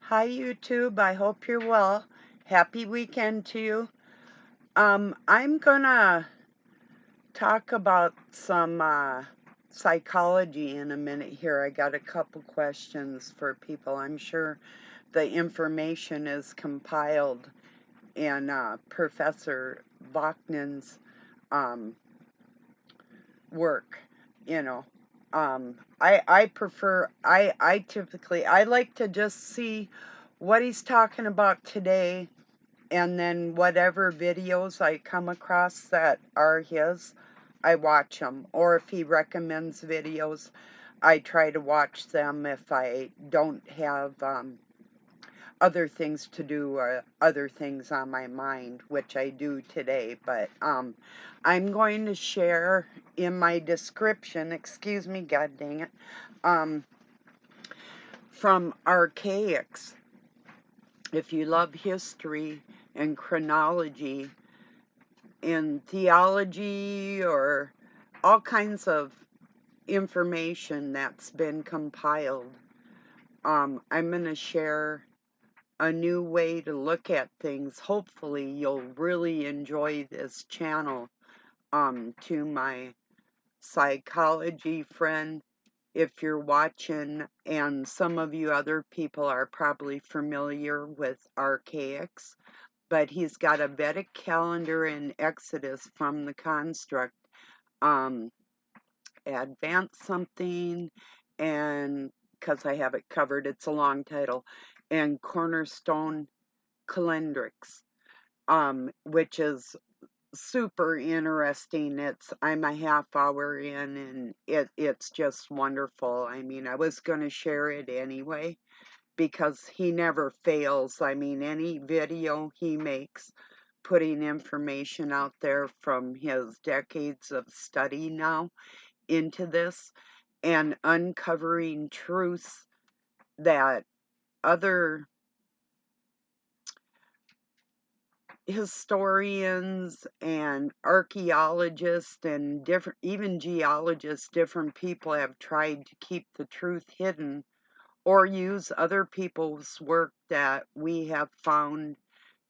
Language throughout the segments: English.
Hi, YouTube. I hope you're well. Happy weekend to you. I'm gonna talk about some psychology in a minute here. I got a couple questions for people. I'm sure the information is compiled in Professor Bachman's um, work, you know. I typically, I like to just see what he's talking about today, and then whatever videos I come across that are his, I watch them. Or if he recommends videos, I try to watch them if I don't have other things to do or other things on my mind, which I do today. But I'm going to share in my description, excuse me, god dang it, um, from Archaics. If you love history and chronology in theology or all kinds of information that's been compiled, I'm going to share a new way to look at things. Hopefully, you'll really enjoy this channel. To my psychology friend, if you're watching, and some of you other people are probably familiar with Archaics, but he's got a Vedic calendar in Exodus from the construct, um, advance something, and because I have it covered, it's a long title, and Cornerstone Calendrics, which is super interesting. I'm a half hour in, and it's just wonderful. I mean, I was going to share it anyway because he never fails. I mean, any video he makes, putting information out there from his decades of study now into this and uncovering truths that other historians and archaeologists and different, even geologists, different people have tried to keep the truth hidden or use other people's work that we have found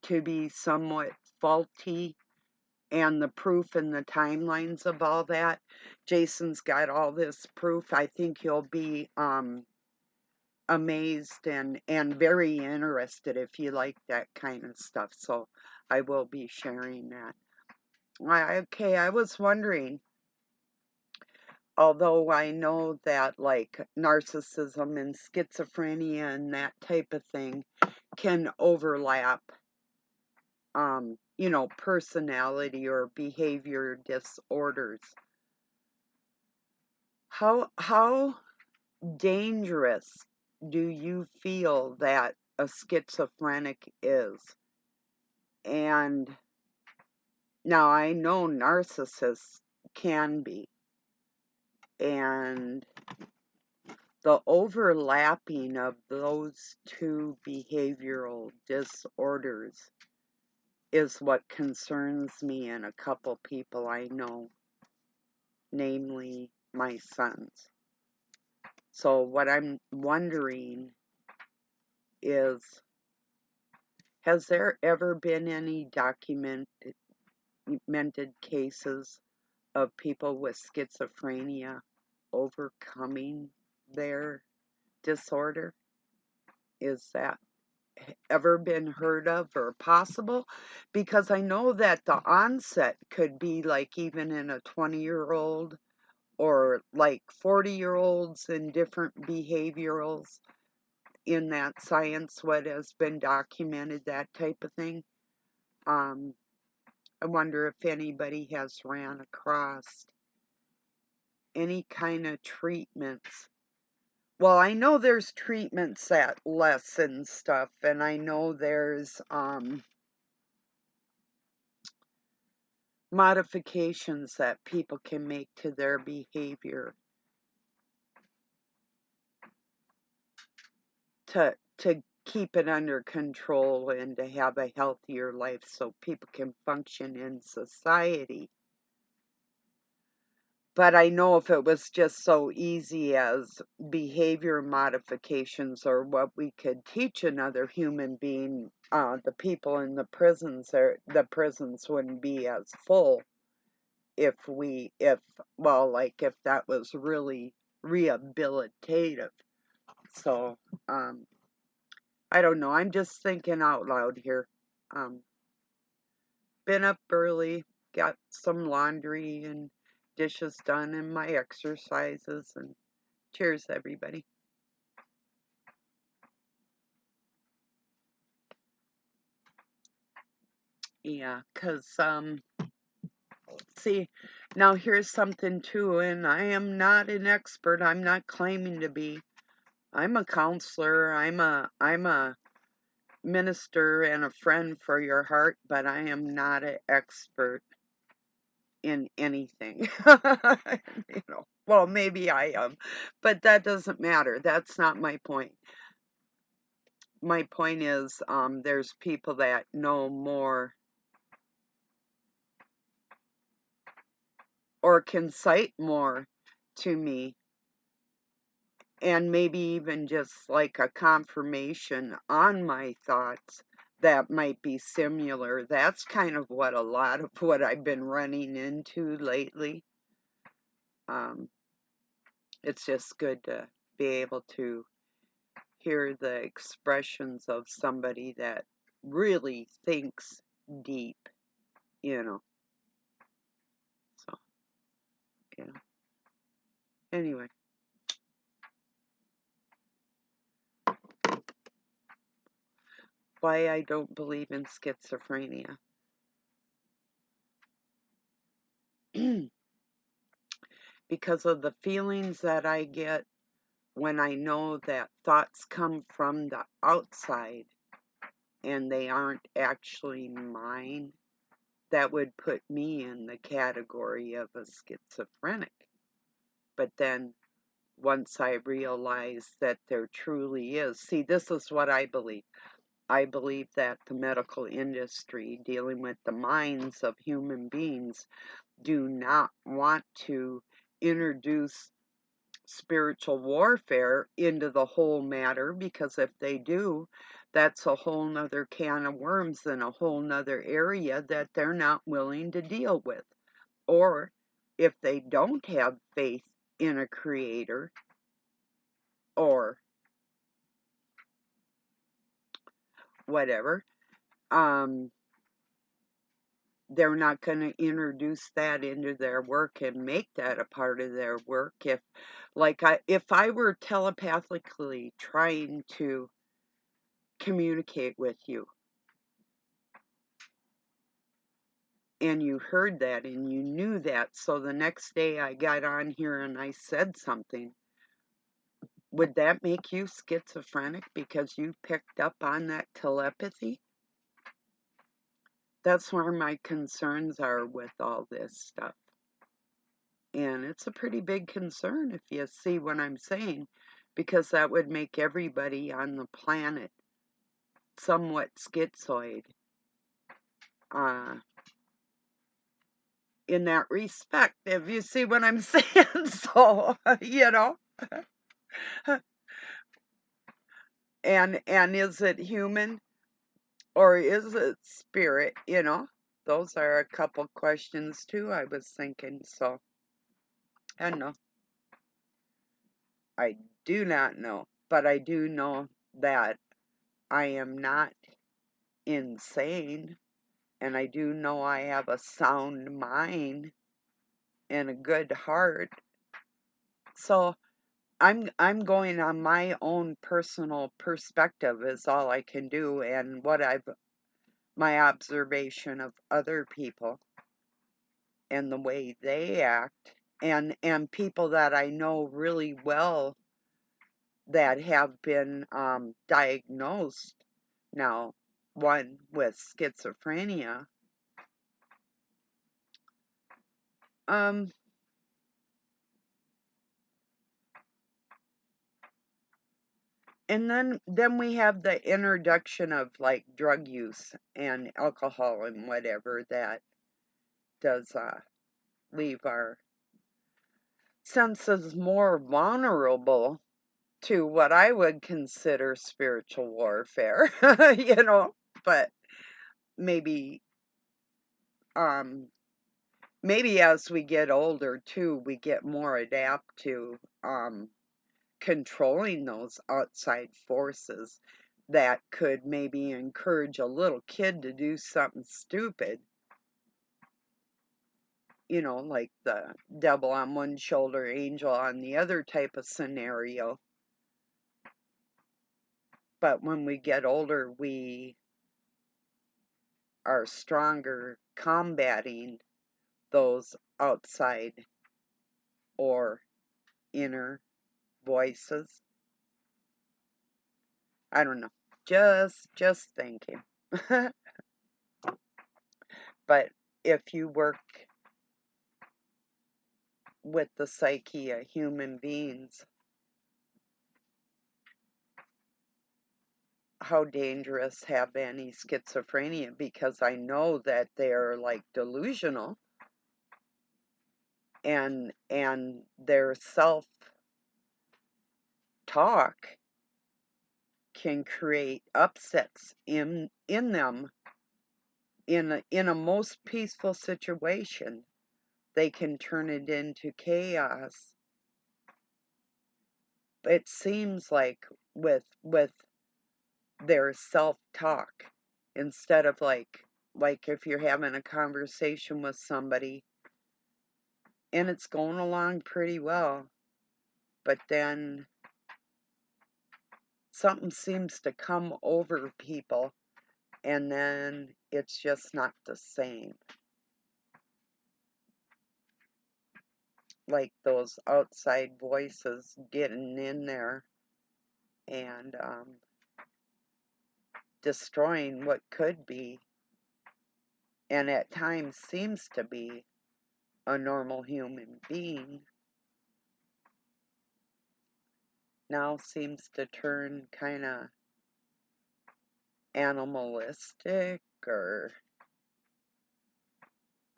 to be somewhat faulty, and the proof and the timelines of all that. Jason's got all this proof. I think you'll be amazed and very interested if you like that kind of stuff. So I will be sharing that. Okay, I was wondering, although I know that like narcissism and schizophrenia and that type of thing can overlap, personality or behavior disorders. How dangerous do you feel that a schizophrenic is? And now I know narcissists can be, and the overlapping of those two behavioral disorders is what concerns me and a couple people I know, namely my sons. So what I'm wondering is, has there ever been any documented cases of people with schizophrenia overcoming their disorder? Is that ever been heard of or possible? Because I know that the onset could be like even in a 20-year-old or like 40-year-olds and different behaviorals in that science, what has been documented, that type of thing. I wonder if anybody has ran across any kind of treatments. Well, I know there's treatments that lessen stuff, and I know there's modifications that people can make to their behavior to keep it under control and to have a healthier life so people can function in society. But I know if it was just so easy as behavior modifications or what we could teach another human being, the people in the prisons wouldn't be as full if that was really rehabilitative. So, I don't know. I'm just thinking out loud here. Um, been up early, got some laundry and dishes done and my exercises, and cheers, everybody. Yeah, 'cause see, now here's something too, and I am not an expert. I'm not claiming to be. I'm a counselor. I'm a minister and a friend for your heart, but I am not an expert in anything. Well, maybe I am, but that doesn't matter. That's not my point. My point is, there's people that know more or can cite more to me, and maybe even just like a confirmation on my thoughts that might be similar. That's kind of what a lot of what I've been running into lately. Um, it's just good to be able to hear the expressions of somebody that really thinks deep, you know. So, yeah. Anyway, why I don't believe in schizophrenia. Because of the feelings that I get when I know that thoughts come from the outside and they aren't actually mine, that would put me in the category of a schizophrenic. But then once I realize that there truly is, see, this is what I believe. I believe that the medical industry, dealing with the minds of human beings, do not want to introduce spiritual warfare into the whole matter, because if they do, that's a whole nother can of worms and a whole nother area that they're not willing to deal with. Or if they don't have faith in a creator, or whatever, um, they're not going to introduce that into their work and make that a part of their work. If I were telepathically trying to communicate with you, and you heard that and you knew that, so the next day I got on here and I said something, would that make you schizophrenic because you picked up on that telepathy? That's where my concerns are with all this stuff. And it's a pretty big concern, if you see what I'm saying, because that would make everybody on the planet somewhat schizoid, uh, in that respect, if you see what I'm saying. So, and is it human or is it spirit? Those are a couple questions too, I was thinking. So, I don't know. I do not know, but I do know that I am not insane, and I do know I have a sound mind and a good heart. So I'm going on my own personal perspective is all I can do, and my observation of other people and the way they act, and people that I know really well that have been diagnosed now, one with schizophrenia. Um, and then we have the introduction of like drug use and alcohol and whatever that does leave our senses more vulnerable to what I would consider spiritual warfare, you know, but maybe um maybe as we get older too, we get more adept to controlling those outside forces that could maybe encourage a little kid to do something stupid, you know, like the devil on one shoulder, angel on the other type of scenario. But when we get older, we are stronger combating those outside or inner voices. I don't know. Just thinking. But if you work with the psyche of human beings, how dangerous have any schizophrenia? Because I know that they're like delusional, and their self talk can create upsets in them in a most peaceful situation. They can turn it into chaos. It seems like with their self-talk, instead of like if you're having a conversation with somebody and it's going along pretty well, but then something seems to come over people and then it's just not the same. Like those outside voices getting in there and destroying what could be, and at times seems to be, a normal human being, now seems to turn kind of animalistic or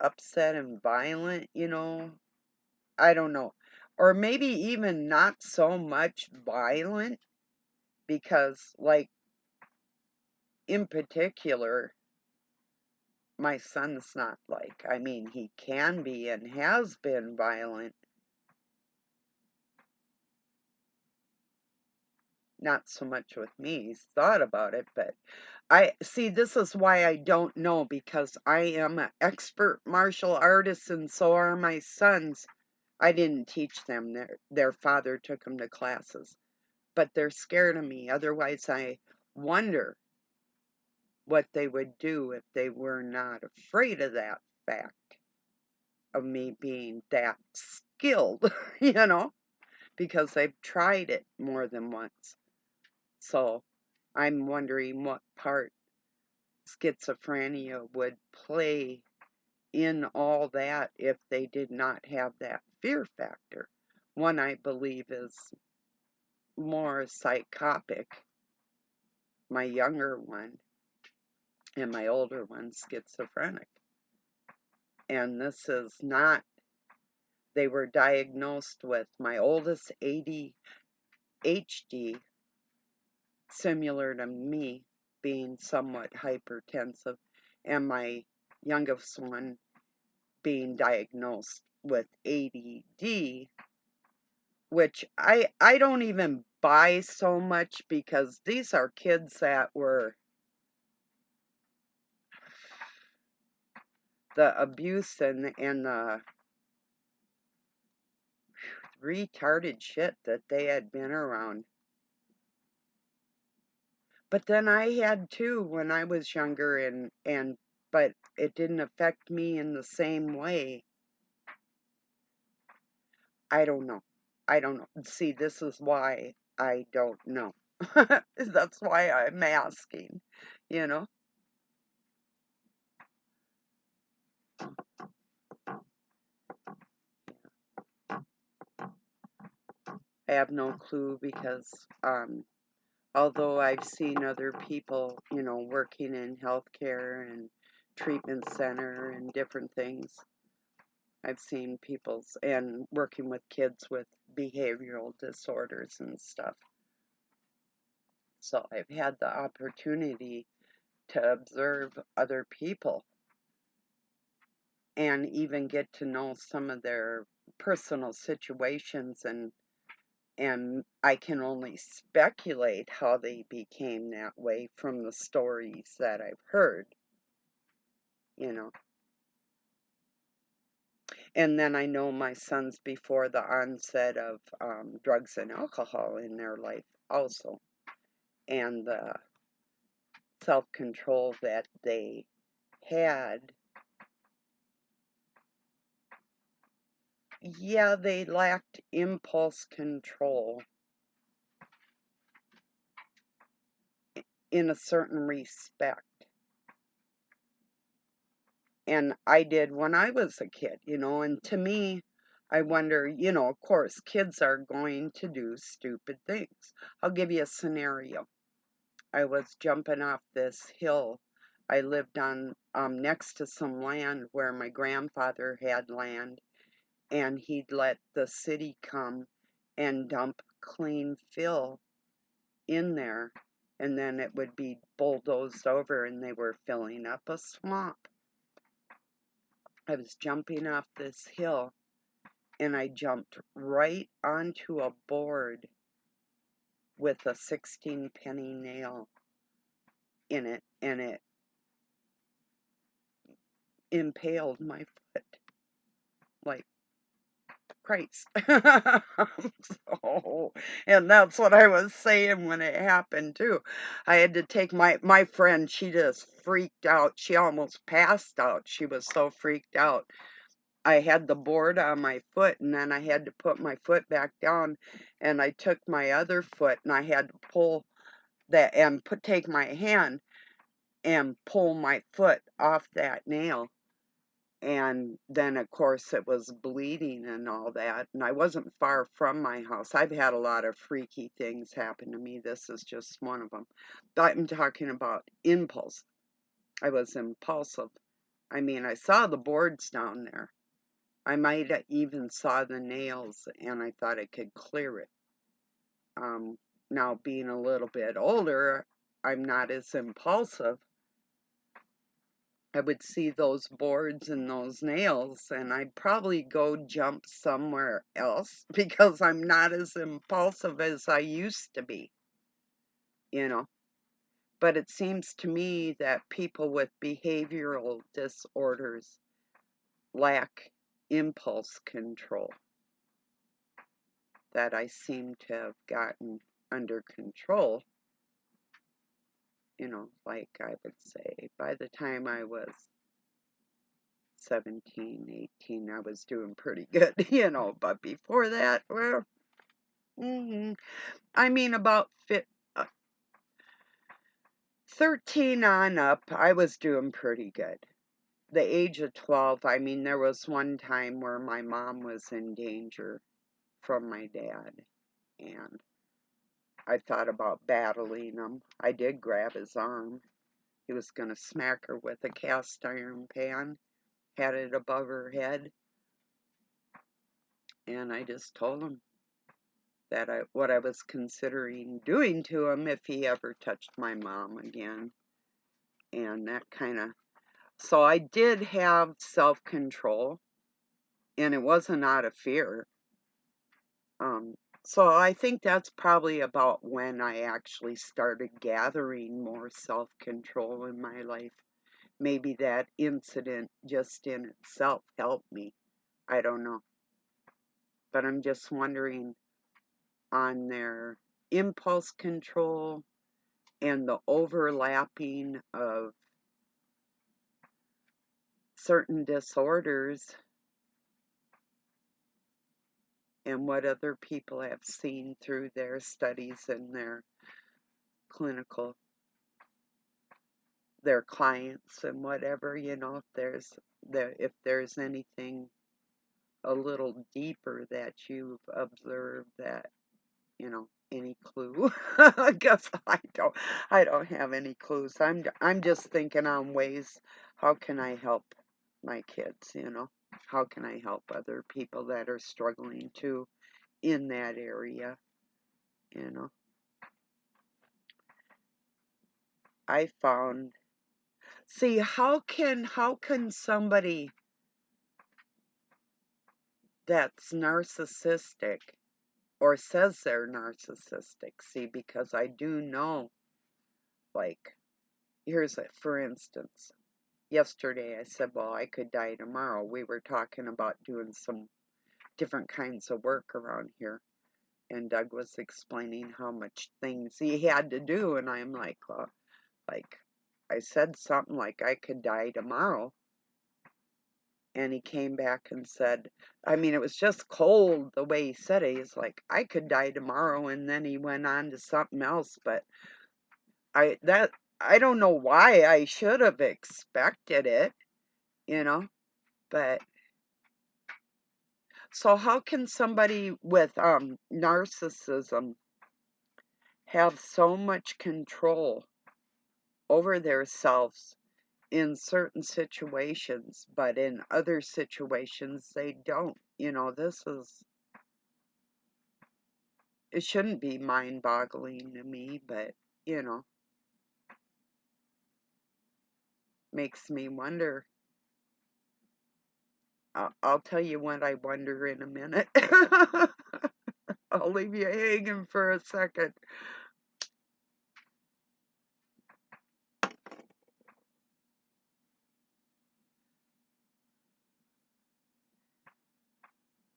upset and violent, you know? I don't know. Or maybe even not so much violent, because, like, in particular, my son's not like, I mean, he can be and has been violent. Not so much with me. He's thought about it, but I see, this is why I don't know, because I am an expert martial artist and so are my sons. I didn't teach them. Their father took them to classes, but they're scared of me. Otherwise, I wonder what they would do if they were not afraid of that fact of me being that skilled, you know, because they've tried it more than once. So I'm wondering what part schizophrenia would play in all that if they did not have that fear factor. One, I believe, is more psychopic, my younger one, and my older one schizophrenic. And this is not, they were diagnosed with my oldest ADHD, similar to me, being somewhat hypertensive, and my youngest one being diagnosed with ADD, which I don't even buy so much, because these are kids that were the abuse and the retarded shit that they had been around. But then I had too when I was younger, and but it didn't affect me in the same way. I don't know. I don't know. See, this is why I don't know. That's why I'm asking, you know? I have no clue, because although I've seen other people, you know, working in healthcare and treatment center and different things, I've seen people's and working with kids with behavioral disorders and stuff. So I've had the opportunity to observe other people and even get to know some of their personal situations, and I can only speculate how they became that way from the stories that I've heard, you know. And then I know my sons before the onset of drugs and alcohol in their life also, and the self control that they had. Yeah, they lacked impulse control in a certain respect. And I did when I was a kid, and to me, I wonder, of course, kids are going to do stupid things. I'll give you a scenario. I was jumping off this hill. I lived on next to some land where my grandfather had land, and he'd let the city come and dump clean fill in there, and then it would be bulldozed over, and they were filling up a swamp. I was jumping off this hill, and I jumped right onto a board with a 16-penny nail in it, and it impaled my foot like Christ. So, and that's what I was saying when it happened too. I had to take my friend, she just freaked out. She almost passed out. She was so freaked out. I had the board on my foot, and then I had to put my foot back down, and I took my other foot and I had to pull that and take my hand and pull my foot off that nail. And then, of course, it was bleeding and all that. And I wasn't far from my house. I've had a lot of freaky things happen to me. This is just one of them. But I'm talking about impulse. I was impulsive. I mean, I saw the boards down there. I might have even saw the nails, and I thought I could clear it. Now, being a little bit older, I'm not as impulsive. I would see those boards and those nails, and I'd probably go jump somewhere else because I'm not as impulsive as I used to be, you know. But it seems to me that people with behavioral disorders lack impulse control, that I seem to have gotten under control, like I would say by the time I was 17, 18, I was doing pretty good, but before that, well, I mean, about 13 on up, I was doing pretty good. The age of 12, I mean, there was one time where my mom was in danger from my dad, and I thought about battling him. I did grab his arm. He was going to smack her with a cast iron pan, had it above her head, and I just told him that what I was considering doing to him if he ever touched my mom again. And that kind of, so I did have self-control, and it wasn't out of fear. Um, so I think that's probably about when I actually started gathering more self-control in my life. Maybe that incident just in itself helped me. I don't know. But I'm just wondering on their impulse control and the overlapping of certain disorders and what other people have seen through their studies and their clinical, their clients and whatever, if there's anything a little deeper that you've observed that, any clue. I guess I don't have any clues. I'm just thinking on ways how can I help my kids. How can I help other people that are struggling too in that area? You know, I found, see, how can somebody that's narcissistic or says they're narcissistic, see, because I do know, like, here's a, for instance, yesterday I said, well, I could die tomorrow. We were talking about doing some different kinds of work around here. And Doug was explaining how much things he had to do. And I'm like, well, like, I said something like I could die tomorrow. And he came back and said, I mean, it was just cold the way he said it. He's like, I could die tomorrow. And then he went on to something else. But I don't know why I should have expected it, you know, but so how can somebody with narcissism have so much control over themselves in certain situations, but in other situations they don't? You know, this is, it shouldn't be mind-boggling to me, but you know, makes me wonder. I'll tell you what I wonder in a minute. I'll leave you hanging for a second.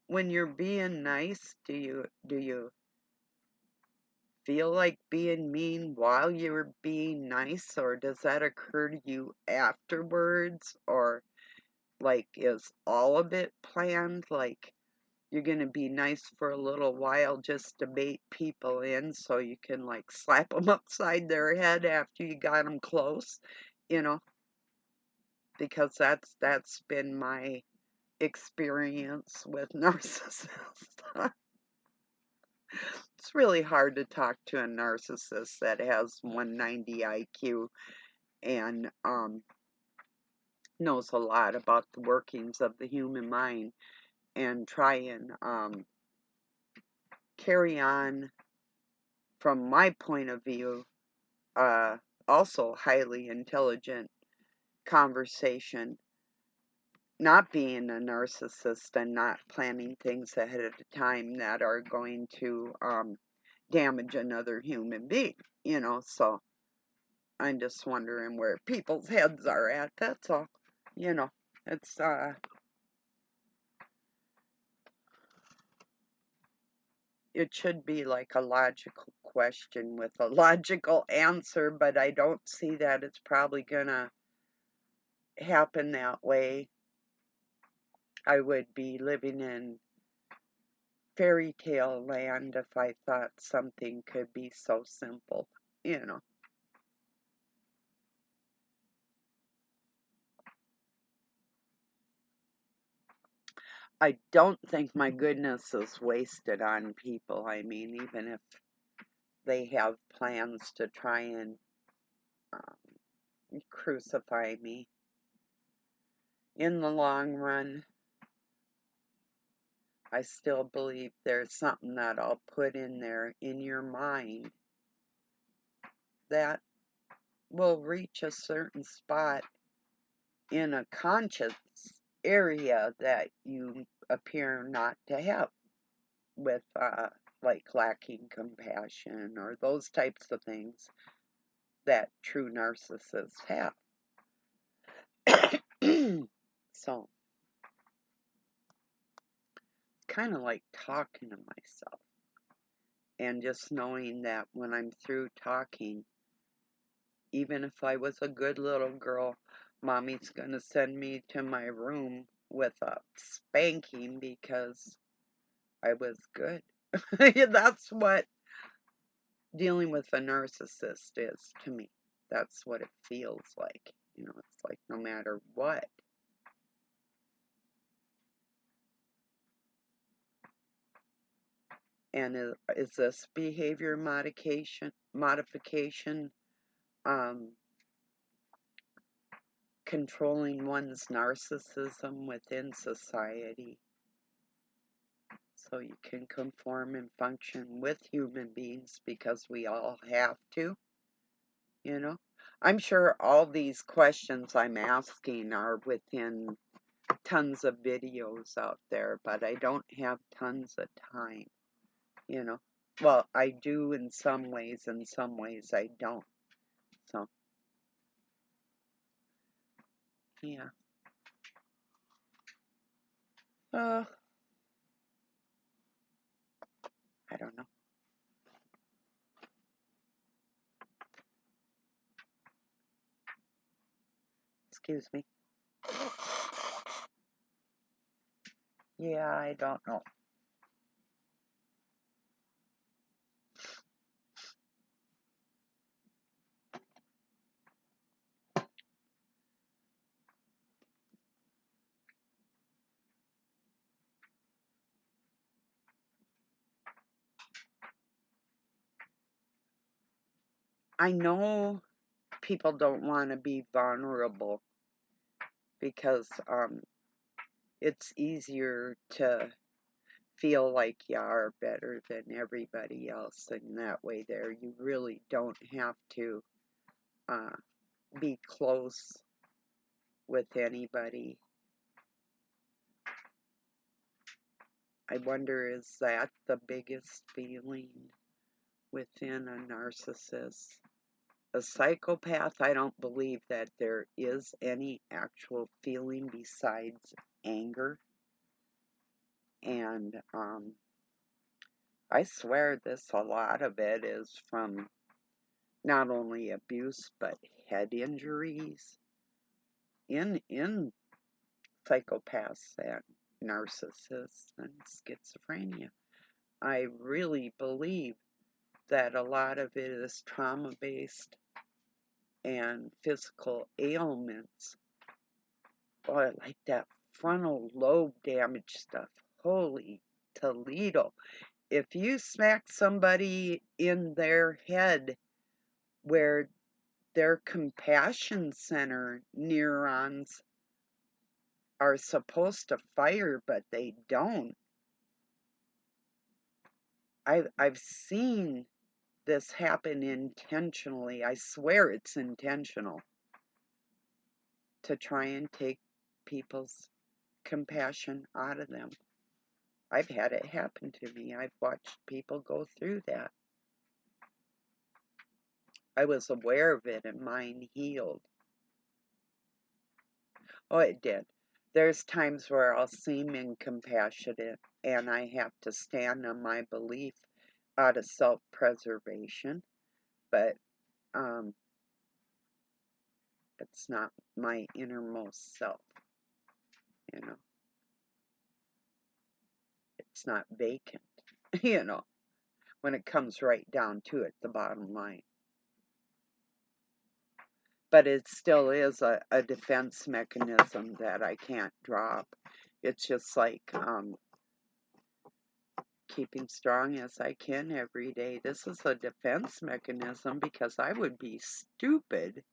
When you're being nice, do you feel like being mean while you're being nice, or does that occur to you afterwards? Or like, is all of it planned? Like, you're gonna be nice for a little while just to bait people in so you can like slap them upside their head after you got them close, you know? Because that's been my experience with narcissists. It's really hard to talk to a narcissist that has 190 IQ and knows a lot about the workings of the human mind, and try and carry on, from my point of view, uh, also highly intelligent conversation, not being a narcissist and not planning things ahead of time that are going to damage another human being, you know. So I'm just wondering where people's heads are at, that's all. You know, it's it should be like a logical question with a logical answer, but I don't see that it's probably gonna happen that way. I would be living in fairy tale land if I thought something could be so simple, you know. I don't think my goodness is wasted on people. I mean, even if they have plans to try and crucify me, in the long run, I still believe there's something that I'll put in there in your mind that will reach a certain spot in a conscious area that you appear not to have, with like lacking compassion or those types of things that true narcissists have. So, kind of like talking to myself and just knowing that when I'm through talking, even if I was a good little girl, mommy's gonna send me to my room with a spanking because I was good. That's what dealing with a narcissist is to me. That's what it feels like. You know, it's like no matter what. And is this behavior modification um, controlling one's narcissism within society so you can conform and function with human beings because we all have to, you know? I'm sure all these questions I'm asking are within tons of videos out there, but I don't have tons of time, you know? Well, I do in some ways I don't. So, yeah. Uh, I don't know. Excuse me. Yeah, I don't know. I know people don't want to be vulnerable because it's easier to feel like you are better than everybody else, and that way there you really don't have to uh, be close with anybody. I wonder, is that the biggest feeling within a narcissist? A psychopath, I don't believe that there is any actual feeling besides anger. And I swear a lot of it is from not only abuse but head injuries in psychopaths and narcissists and schizophrenia. I really believe that a lot of it is trauma based and physical ailments. Boy, I like that frontal lobe damage stuff. Holy Toledo. If you smack somebody in their head where their compassion center neurons are supposed to fire, but they don't. I've seen this happen intentionally. I swear it's intentional to try and take people's compassion out of them. I've had it happen to me. I've watched people go through that. I was aware of it and mine healed. Oh, it did. There's times where I'll seem incompassionate and I have to stand on my belief out of self-preservation, but it's not my innermost self, you know. It's not vacant, you know, when it comes right down to it, the bottom line. But it still is a defense mechanism that I can't drop. It's just like keeping strong as I can every day. This is a defense mechanism because I would be stupid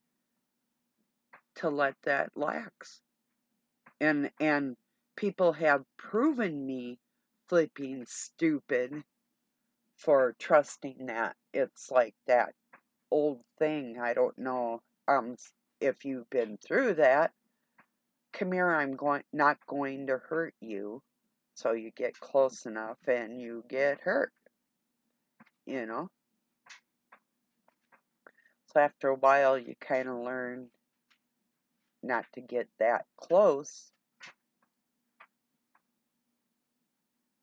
to let that lax. And people have proven me flipping stupid for trusting that. It's like that old thing. I don't know if you've been through that. Come here, not going to hurt you. So you get close enough and you get hurt, you know. So after a while you kind of learn not to get that close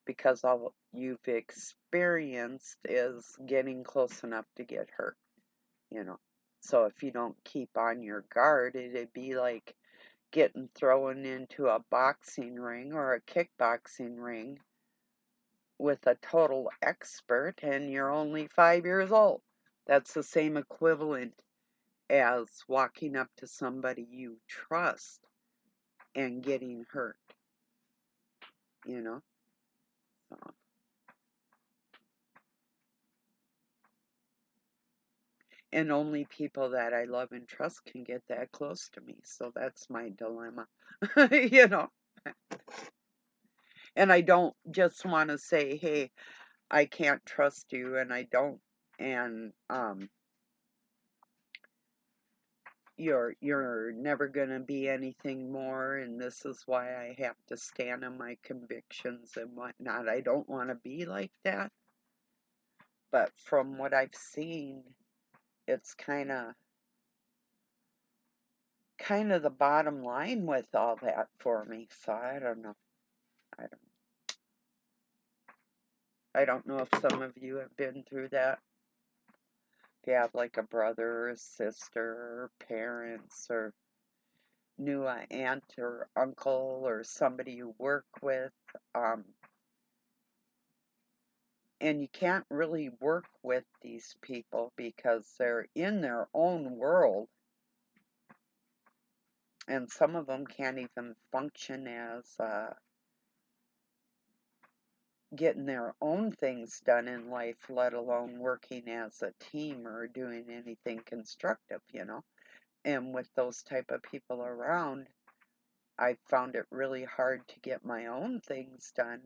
because all you've experienced is getting close enough to get hurt, you know. So if you don't keep on your guard, it'd be like getting thrown into a boxing ring or a kickboxing ring with a total expert and you're only 5 years old. That's the same equivalent as walking up to somebody you trust and getting hurt, you know? So, And only people that I love and trust can get that close to me. So that's my dilemma, you know. And I don't just want to say, hey, I can't trust you, and I don't. And you're never gonna be anything more, and this is why I have to stand on my convictions and whatnot. I don't want to be like that, but from what I've seen, it's kind of the bottom line with all that for me. So I don't know. I don't. I don't know if some of you have been through that. If you have like a brother or sister or parents or knew an aunt or uncle or somebody you work with, um, and you can't really work with these people because they're in their own world, and some of them can't even function as getting their own things done in life, let alone working as a team or doing anything constructive. And with those type of people around, I found it really hard to get my own things done,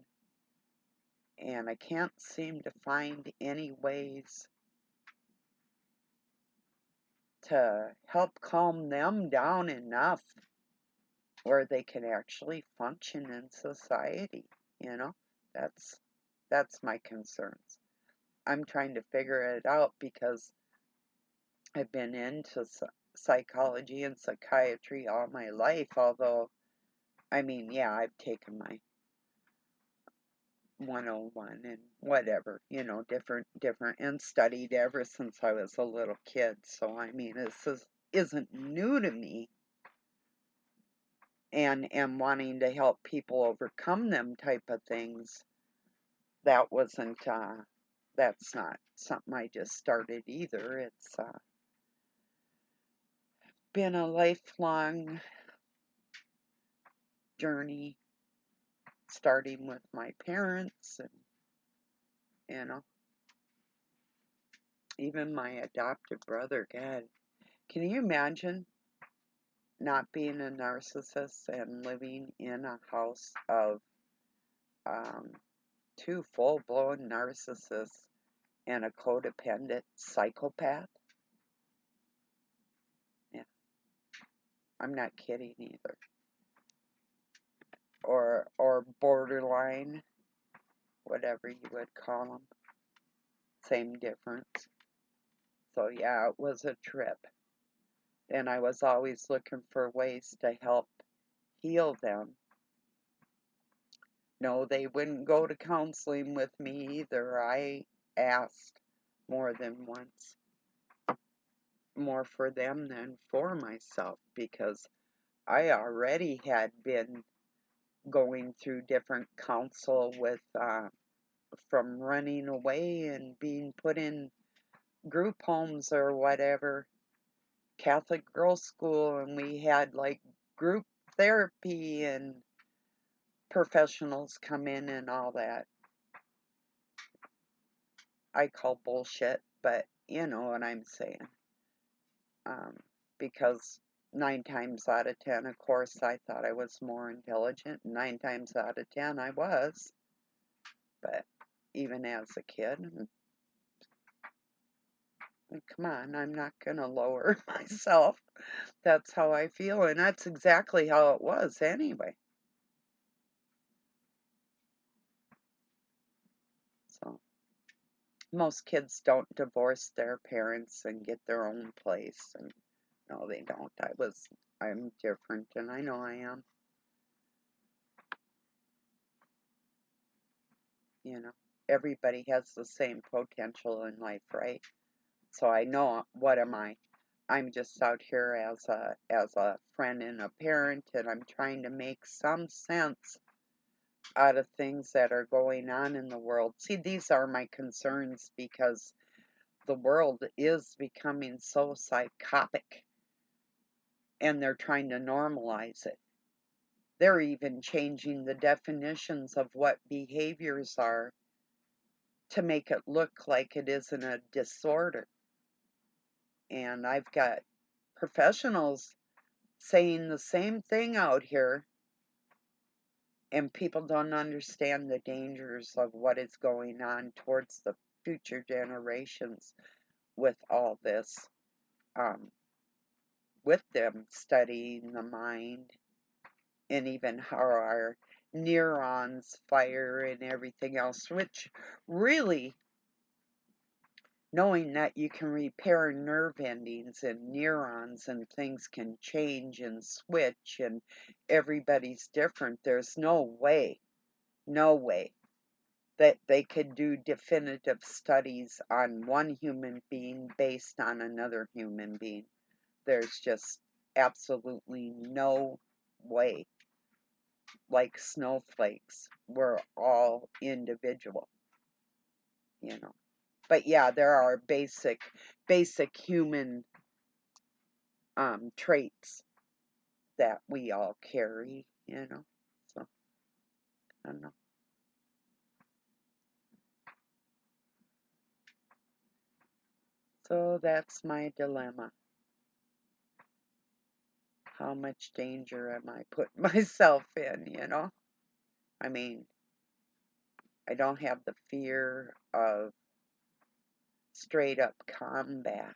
and I can't seem to find any ways to help calm them down enough where they can actually function in society, you know? That's that's my concerns. I'm trying to figure it out because I've been into psychology and psychiatry all my life, although I mean, yeah, I've taken my 101 and whatever, different and studied ever since I was a little kid. So I mean, isn't new to me, and wanting to help people overcome them type of things. That wasn't that's not something I just started either. It's been a lifelong journey, starting with my parents, and you know even my adopted brother. God, can you imagine not being a narcissist and living in a house of um, two full-blown narcissists and a codependent psychopath? Yeah, I'm not kidding either. Or borderline, whatever you would call them. Same difference. So yeah, it was a trip. And I was always looking for ways to help heal them. No, they wouldn't go to counseling with me either. I asked more than once, more for them than for myself, because I already had been going through different counsel with from running away and being put in group homes or whatever, Catholic girls' school, and we had like group therapy and professionals come in and all that. I call bullshit, but you know what I'm saying. Um, because 9 times out of 10, of course, I thought I was more intelligent. 9 times out of 10, I was. But even as a kid, come on, I'm not going to lower myself. That's how I feel, and that's exactly how it was anyway. So, most kids don't divorce their parents and get their own place, and no, they don't. I'm different, and I know I am. You know, everybody has the same potential in life, right? So I know, what am I? I'm just out here as a friend and a parent, and I'm trying to make some sense out of things that are going on in the world. See, these are my concerns because the world is becoming so psychotic, and they're trying to normalize it. They're even changing the definitions of what behaviors are to make it look like it isn't a disorder. And I've got professionals saying the same thing out here, and people don't understand the dangers of what is going on towards the future generations with all this, um, with them studying the mind and even how our neurons fire and everything else, which really, knowing that you can repair nerve endings and neurons and things can change and switch and everybody's different, there's no way that they could do definitive studies on one human being based on another human being. There's just absolutely no way. Like snowflakes, we're all individual, you know. But yeah, there are basic human traits that we all carry, you know. So I don't know. So that's my dilemma. How much danger am I putting myself in, you know? I mean, I don't have the fear of straight up combat.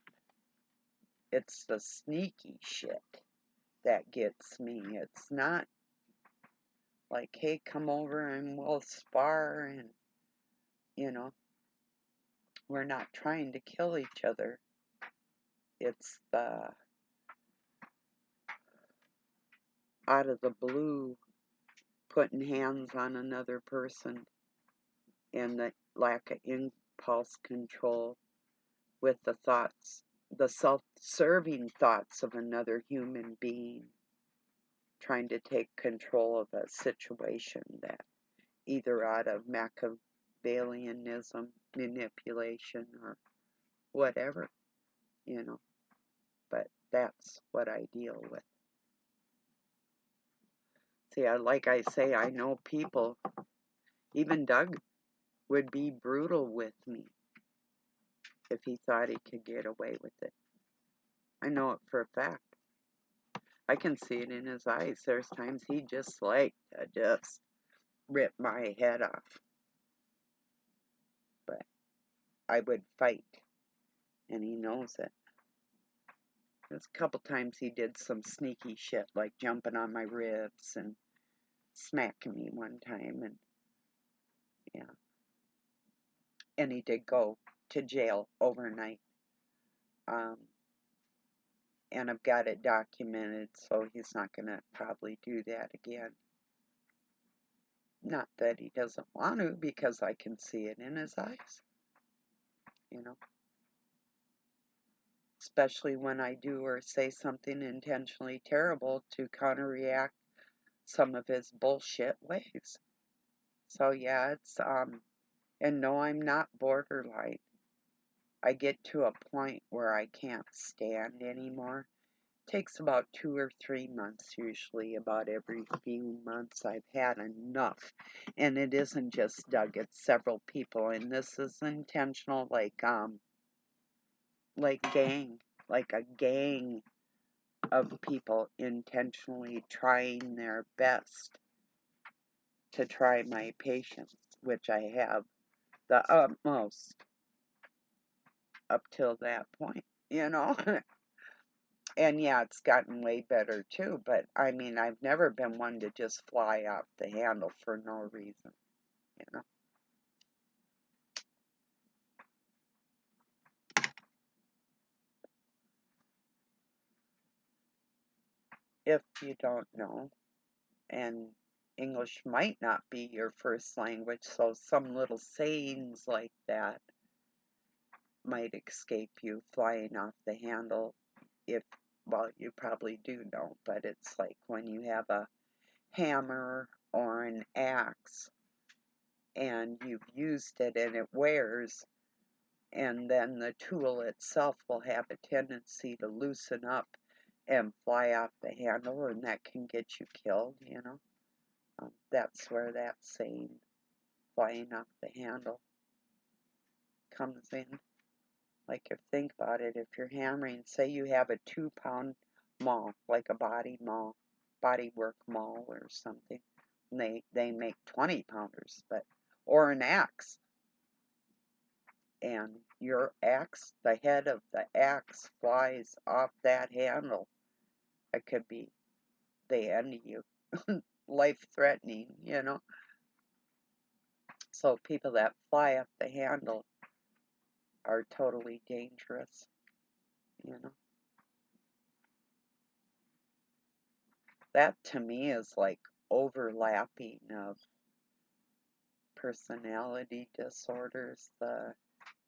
It's the sneaky shit that gets me. It's not like, hey, come over and we'll spar, and, you know, we're not trying to kill each other. It's the out of the blue putting hands on another person and the lack of impulse control with the thoughts, the self-serving thoughts of another human being trying to take control of a situation that either out of Machiavellianism, manipulation, or whatever, you know. But that's what I deal with. See, like I say, I know people, even Doug would be brutal with me if he thought he could get away with it. I know it for a fact. I can see it in his eyes. There's times he just like to just rip my head off. But I would fight, and he knows it. There's a couple times he did some sneaky shit, like jumping on my ribs and smacking me one time, and yeah. And he did go to jail overnight. Um, and I've got it documented, so he's not going to probably do that again. Not that he doesn't want to, because I can see it in his eyes, you know. Especially when I do or say something intentionally terrible to counteract some of his bullshit ways. So yeah, it's, and no, I'm not borderline. I get to a point where I can't stand anymore. Takes about 2 or 3 months, usually about every few months. I've had enough, and it isn't just Doug, it's several people, and this is intentional, like gang, like a gang of people intentionally trying their best to try my patience, which I have the utmost up till that point, you know. And yeah, it's gotten way better too, but I mean, I've never been one to just fly off the handle for no reason, you know. If you don't know, and English might not be your first language, so some little sayings like that might escape you flying off the handle. If, well, you probably do know, but it's like when you have a hammer or an axe and you've used it and it wears, and then the tool itself will have a tendency to loosen up and fly off the handle, and that can get you killed, you know. That's where that saying, flying off the handle, comes in. Like, if think about it, if you're hammering, say you have a 2 pound maul, like a body work maul or something, and they make 20 pounders, but, or an axe, and your axe, the head of the axe flies off that handle, it could be the end of you, life threatening, you know. So people that fly off the handle are totally dangerous, you know. That to me is like overlapping of personality disorders, the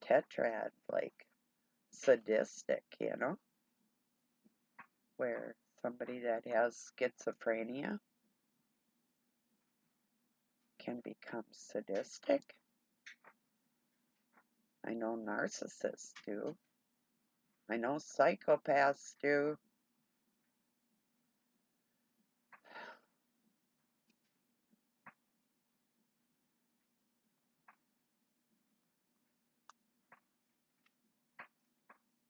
tetrad, like sadistic, you know, where somebody that has schizophrenia can become sadistic. I know narcissists do. I know psychopaths do.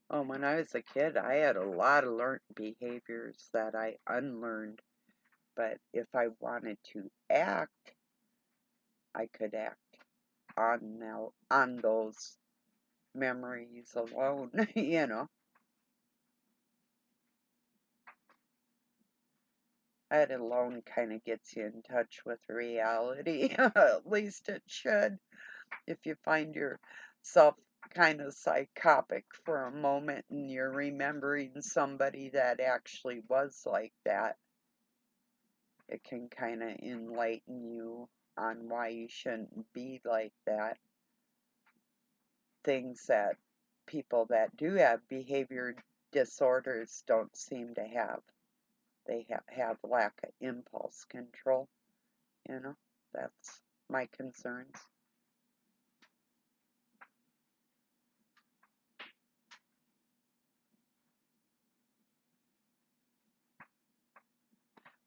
Oh, when I was a kid, I had a lot of learned behaviors that I unlearned. But if I wanted to act, I could act on those memories alone, you know. That alone kind of gets you in touch with reality. At least it should. If you find yourself kind of psychotic for a moment and you're remembering somebody that actually was like that, it can kind of enlighten you on why you shouldn't be like that. Things that people that do have behavior disorders don't seem to have. They have lack of impulse control, you know. That's my concerns.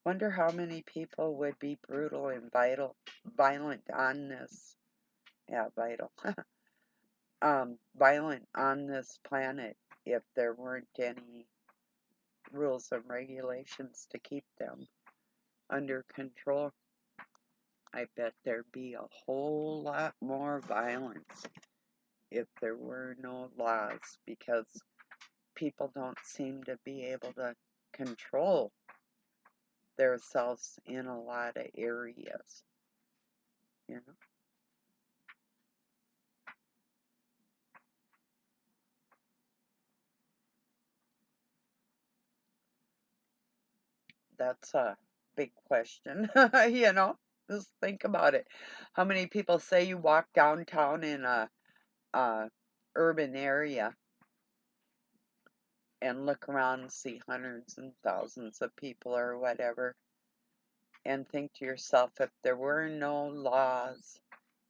Wonder how many people would be brutal and violent on this. Yeah, vital. Violent on this planet if there weren't any rules and regulations to keep them under control. I bet there'd be a whole lot more violence if there were no laws, because people don't seem to be able to control themselves in a lot of areas, you know. That's a big question, you know. Just think about it. How many people say you walk downtown in a urban area and look around and see hundreds and thousands of people or whatever, and think to yourself, if there were no laws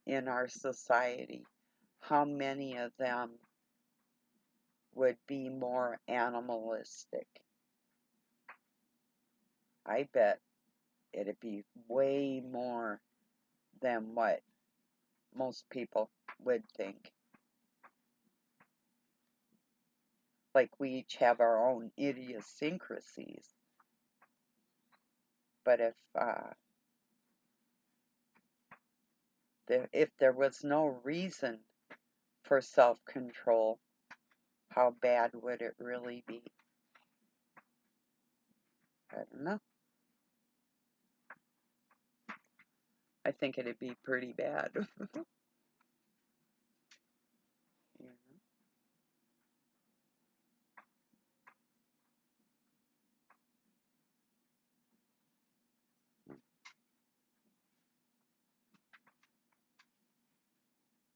in our society, how many of them would be more animalistic? I bet it'd be way more than what most people would think. Like, we each have our own idiosyncrasies, but if there was no reason for self-control, how bad would it really be? I don't know. I think it'd be pretty bad. You know?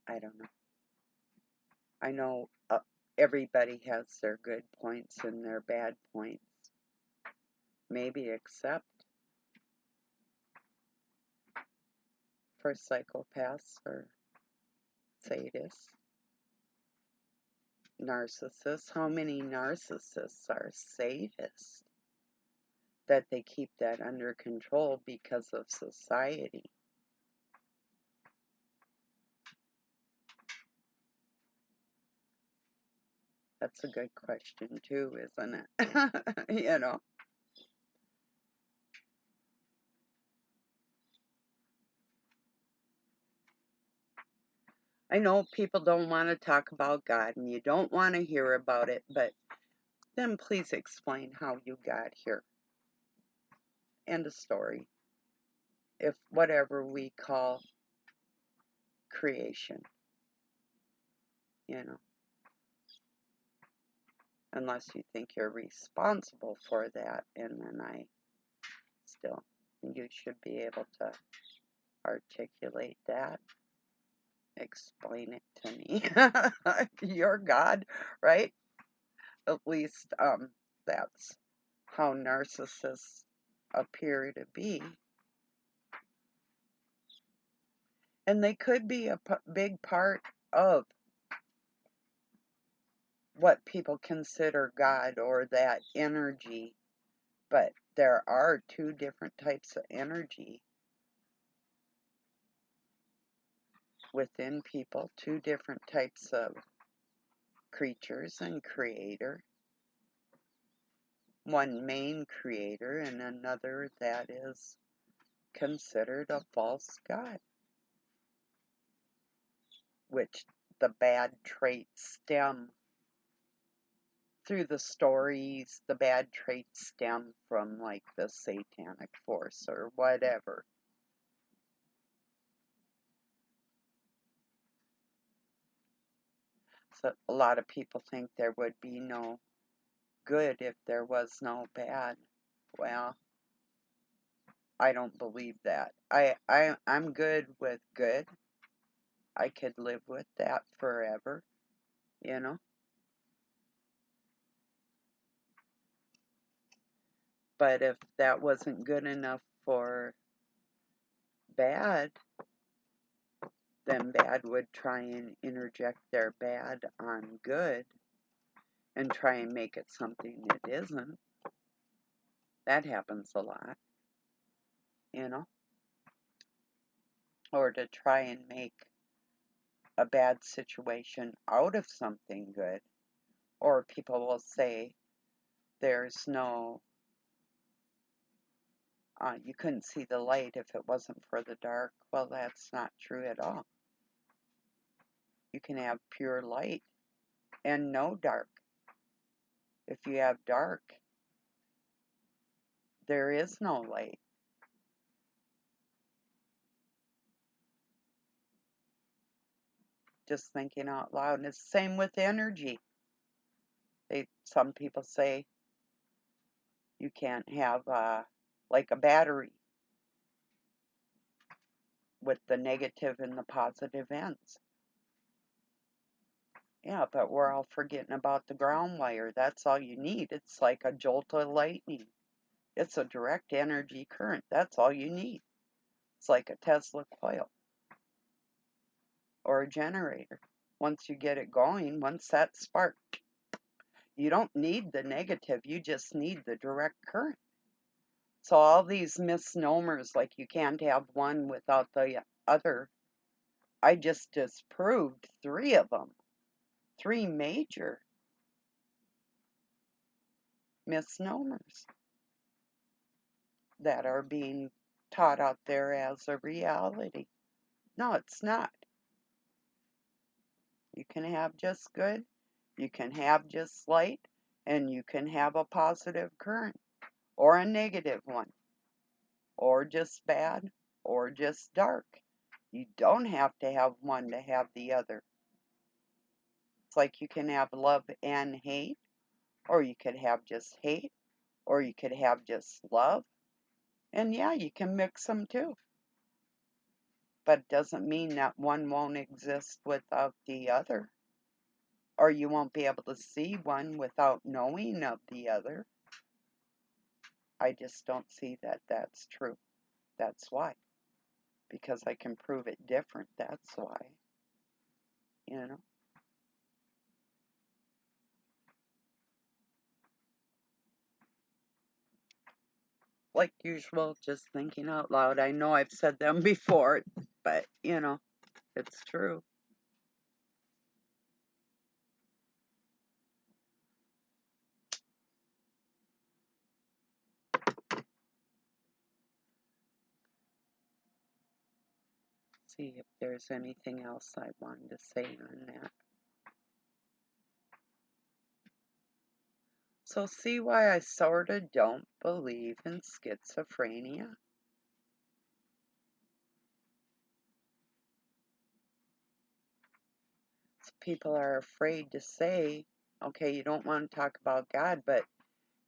I don't know. I know everybody has their good points and their bad points. Maybe except for psychopaths or sadists. Narcissists. How many narcissists are sadists? That they keep that under control because of society. That's a good question too, isn't it? You know. I know people don't want to talk about God and you don't want to hear about it, but then please explain how you got here. End of story. If whatever we call creation, you know, unless you think you're responsible for that, and then I still think you should be able to articulate that, explain it to me. You're God, right? At least that's how narcissists appear to be. And they could be a big part of what people consider God or that energy, but there are two different types of energy within people, two different types of creatures and creator. One main creator and another that is considered a false god, which the bad traits stem through the stories. The bad traits stem from like the satanic force or whatever. So a lot of people think there would be no good if there was no bad. Well, I don't believe that. I'm good with good. I could live with that forever, you know. But if that wasn't good enough for bad, then bad would try and interject their bad on good and try and make it something it isn't. That happens a lot, you know. Or to try and make a bad situation out of something good. Or people will say there's no, you couldn't see the light if it wasn't for the dark. Well, that's not true at all. You can have pure light and no dark. If you have dark, there is no light. Just thinking out loud. And it's the same with energy. Some people say you can't have like a battery with the negative and the positive ends. Yeah, but we're all forgetting about the ground wire. That's all you need. It's like a jolt of lightning. It's a direct energy current. That's all you need. It's like a Tesla coil or a generator. Once you get it going, once that spark, you don't need the negative. You just need the direct current. So all these misnomers, like you can't have one without the other, I just disproved three of them. Three major misnomers that are being taught out there as a reality. No, it's not. You can have just good, you can have just light, and you can have a positive current or a negative one, or just bad, or just dark. You don't have to have one to have the other. It's like you can have love and hate, or you could have just hate, or you could have just love. And yeah, you can mix them too. But it doesn't mean that one won't exist without the other, or you won't be able to see one without knowing of the other. I just don't see that that's true. That's why. Because I can prove it different. That's why. You know? Like usual, just thinking out loud. I know I've said them before, but, you know, it's true. see if there's anything else I wanted to say on that. So see why I sorta don't believe in schizophrenia? People are afraid to say, okay, you don't want to talk about God, but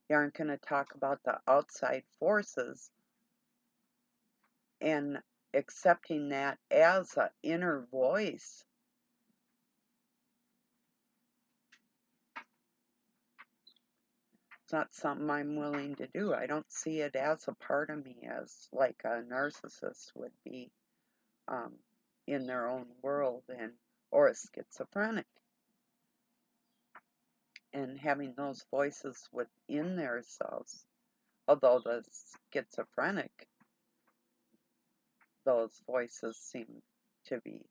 you aren't going to talk about the outside forces and accepting that as an inner voice. It's not something I'm willing to do. I don't see it as a part of me, as like a narcissist would be in their own world, and or a schizophrenic. And having those voices within themselves, although the schizophrenic, those voices seem to be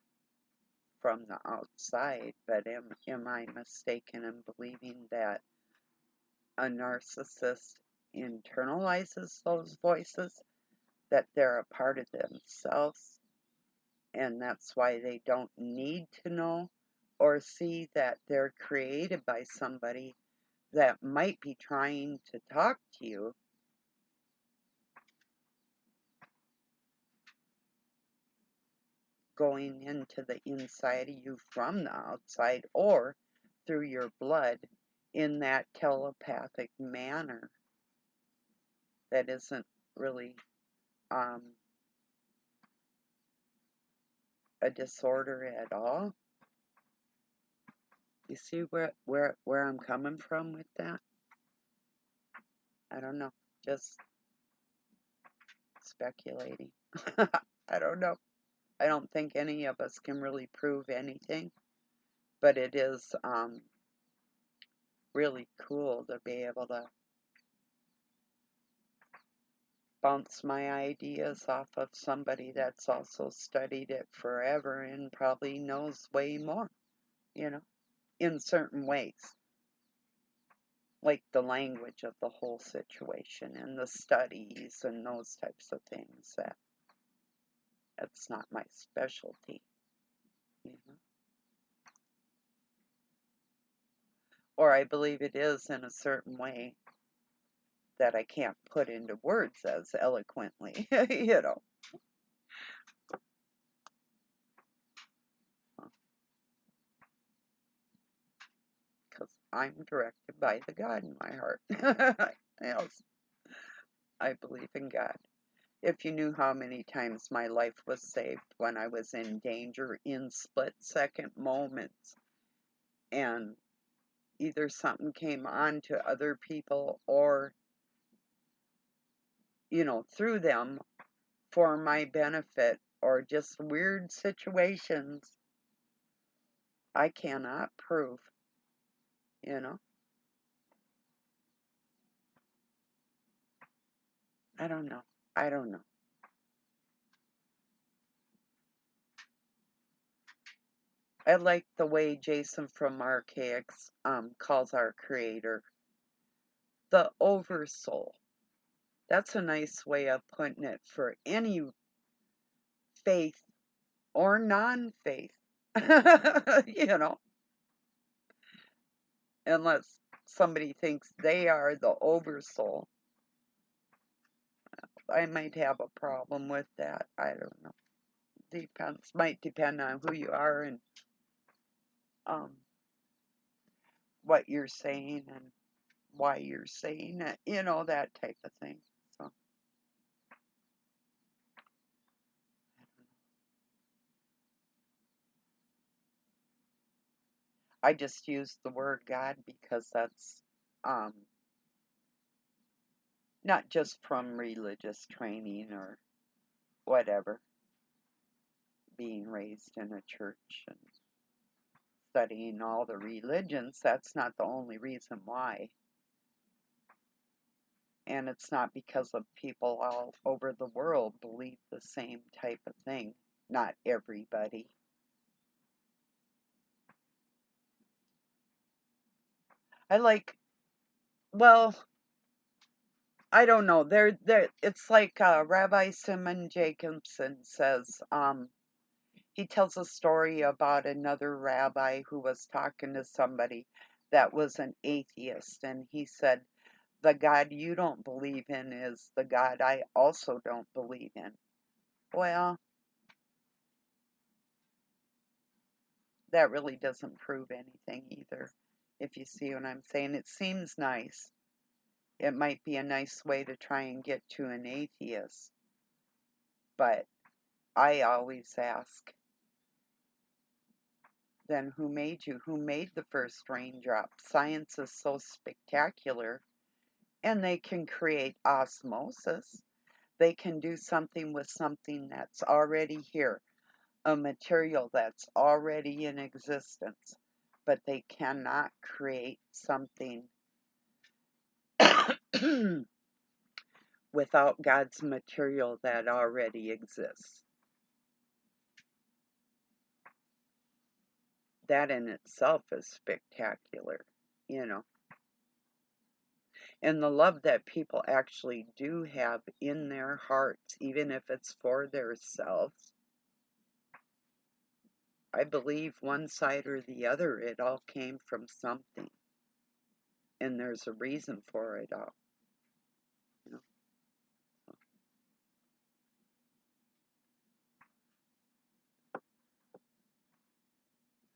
from the outside, but am I mistaken in believing that a narcissist internalizes those voices, that they're a part of themselves, and that's why they don't need to know or see that they're created by somebody that might be trying to talk to you? Going into the inside of you from the outside or through your blood in that telepathic manner that isn't really um, a disorder at all. You see where I'm coming from with that? I don't know. Just speculating. I don't know. I don't think any of us can really prove anything, but it is really cool to be able to bounce my ideas off of somebody that's also studied it forever and probably knows way more, you know, in certain ways, like the language of the whole situation and the studies and those types of things. That's not my specialty, you know. Or I believe it is in a certain way that I can't put into words as eloquently, you know. Because I'm directed by the God in my heart. Yes, I believe in God. If you knew how many times my life was saved when I was in danger in split-second moments, and either something came on to other people or, through them for my benefit, or just weird situations I cannot prove, you know. I don't know. I don't know. I like the way Jason from Archaics calls our creator the oversoul. That's a nice way of putting it for any faith or non-faith, you know, unless somebody thinks they are the oversoul. I might have a problem with that. I don't know. Might depend on who you are and um, what you're saying and why you're saying it, that type of thing. So I just use the word God because that's not just from religious training or whatever, being raised in a church and studying all the religions. That's not the only reason why. And it's not because of people all over the world believe the same type of thing. Not everybody. I like, well, I don't know. It's like Rabbi Simon Jacobson says, He tells a story about another rabbi who was talking to somebody that was an atheist, and he said, "The God you don't believe in is the God I also don't believe in." Well, that really doesn't prove anything either, if you see what I'm saying. It seems nice. It might be a nice way to try and get to an atheist, but I always ask, then who made you? Who made the first raindrop? Science is so spectacular, and they can create osmosis. They can do something with something that's already here, a material that's already in existence, but they cannot create something without God's material that already exists. That in itself is spectacular, you know. And the love that people actually do have in their hearts, even if it's for themselves, I believe one side or the other, it all came from something. And there's a reason for it all. You know?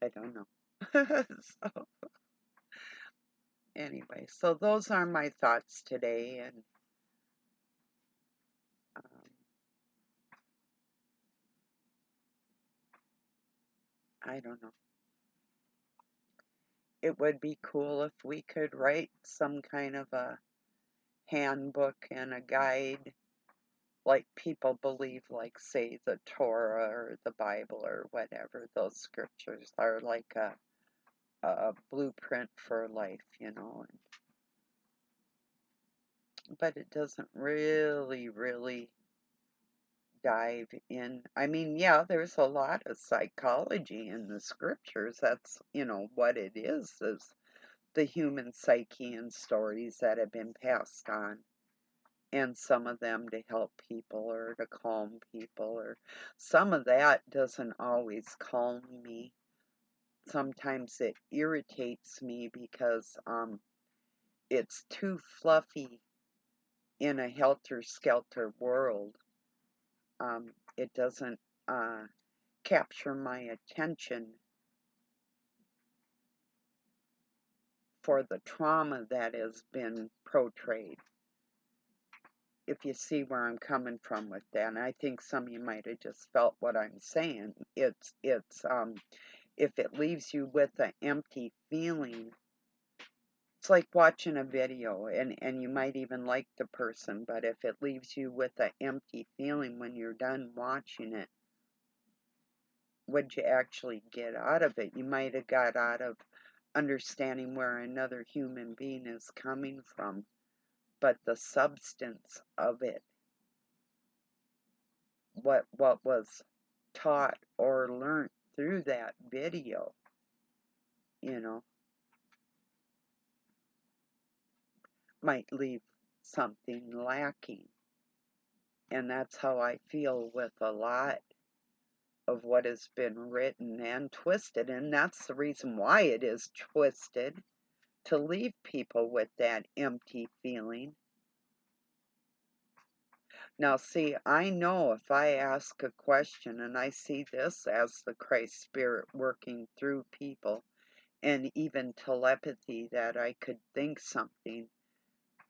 I don't know. So, anyway, so those are my thoughts today. And um, I don't know. It would be cool if we could write some kind of a handbook and a guide, like people believe, like, say, the Torah or the Bible or whatever. Those scriptures are like a blueprint for life, you know. But it doesn't really dive in. I mean, yeah, there's a lot of psychology in the scriptures. That's, what it is the human psyche and stories that have been passed on. And some of them to help people or to calm people, or some of that doesn't always calm me. Sometimes it irritates me because it's too fluffy in a helter-skelter world. It doesn't capture my attention for the trauma that has been portrayed. If you see where I'm coming from with that, and I think some of you might have just felt what I'm saying. It's if it leaves you with an empty feeling, it's like watching a video, and you might even like the person, but if it leaves you with an empty feeling when you're done watching it, what'd you actually get out of it? You might have got out of understanding where another human being is coming from, but the substance of it, what was taught or learned through that video, you know, might leave something lacking. And that's how I feel with a lot of what has been written and twisted. And that's the reason why it is twisted, to leave people with that empty feeling. Now, see, I know if I ask a question, and I see this as the Christ Spirit working through people, and even telepathy, that I could think something,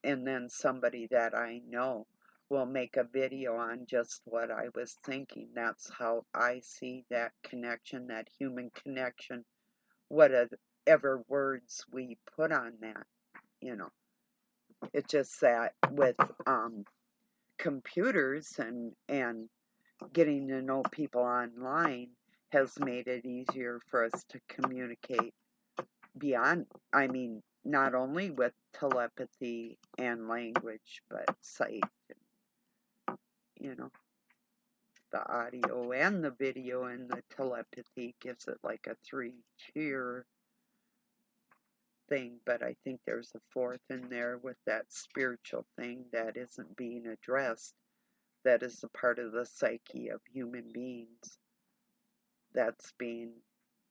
and then somebody that I know will make a video on just what I was thinking. That's how I see that connection, that human connection, whatever words we put on that, you know. It's just that with computers and getting to know people online has made it easier for us to communicate beyond, I mean, not only with telepathy and language, but sight, you know, the audio and the video and the telepathy gives it like a three-tier thing. But I think there's a fourth in there with that spiritual thing that isn't being addressed, that is a part of the psyche of human beings. that's being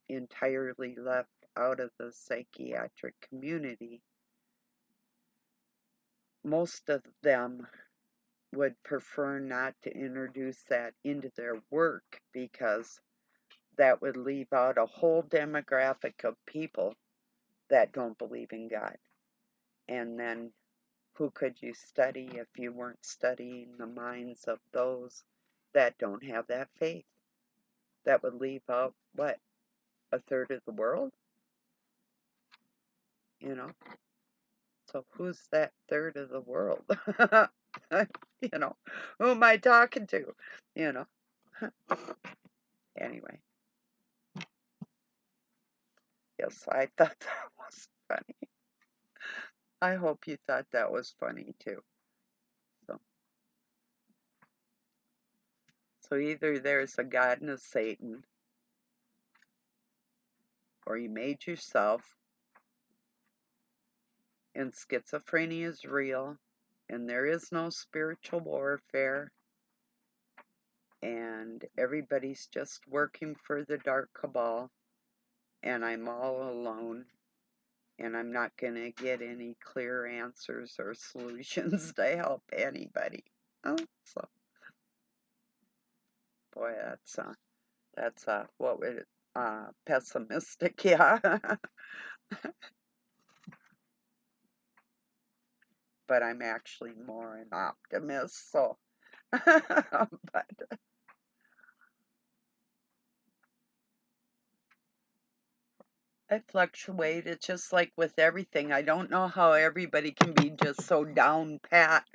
entirely left out of the psychiatric community, most of them would prefer not to introduce that into their work because that would leave out a whole demographic of people that don't believe in God. And then who could you study if you weren't studying the minds of those that don't have that faith? That would leave out, what, a third of the world? You know? So who's that third of the world? You know, who am I talking to? You know? Anyway, yes, I thought that was funny. I hope you thought that was funny too. So either there's a God and a Satan, or you made yourself, and schizophrenia is real, and there is no spiritual warfare, and everybody's just working for the dark cabal, and I'm all alone, and I'm not going to get any clear answers or solutions to help anybody. Oh, so, boy, that's what would pessimistic, yeah. But I'm actually more an optimist, so. But I fluctuate. It's just like with everything. I don't know how everybody can be just so down pat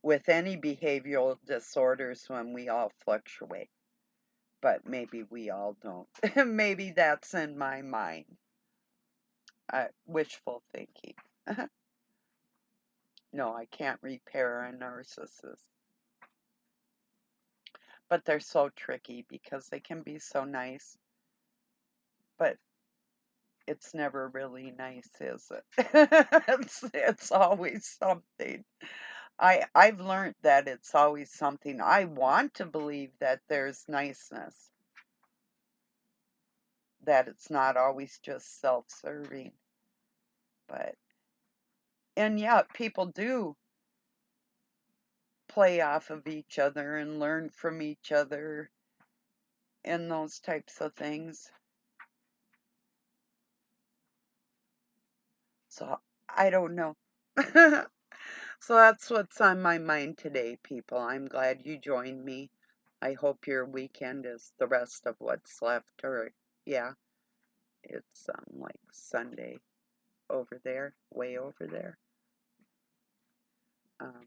with any behavioral disorders when we all fluctuate. But maybe we all don't. Maybe that's in my mind. Wishful thinking. No, I can't repair a narcissist. But they're so tricky because they can be so nice. But it's never really nice, is it? It's always something. I've learned that it's always something. I want to believe that there's niceness, that it's not always just self-serving. But and yet people do play off of each other and learn from each other and those types of things. So I don't know. So that's what's on my mind today, people. I'm glad you joined me. I hope your weekend is the rest of what's left. Or, yeah, it's like Sunday over there, way over there. Um,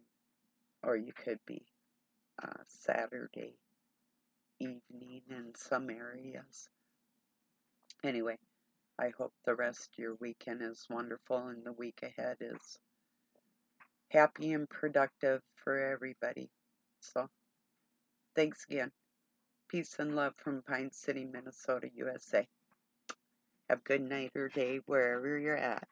or you could be Saturday evening in some areas. Anyway, I hope the rest of your weekend is wonderful and the week ahead is happy and productive for everybody. So, thanks again. Peace and love from Pine City, Minnesota, USA. Have a good night or day wherever you're at.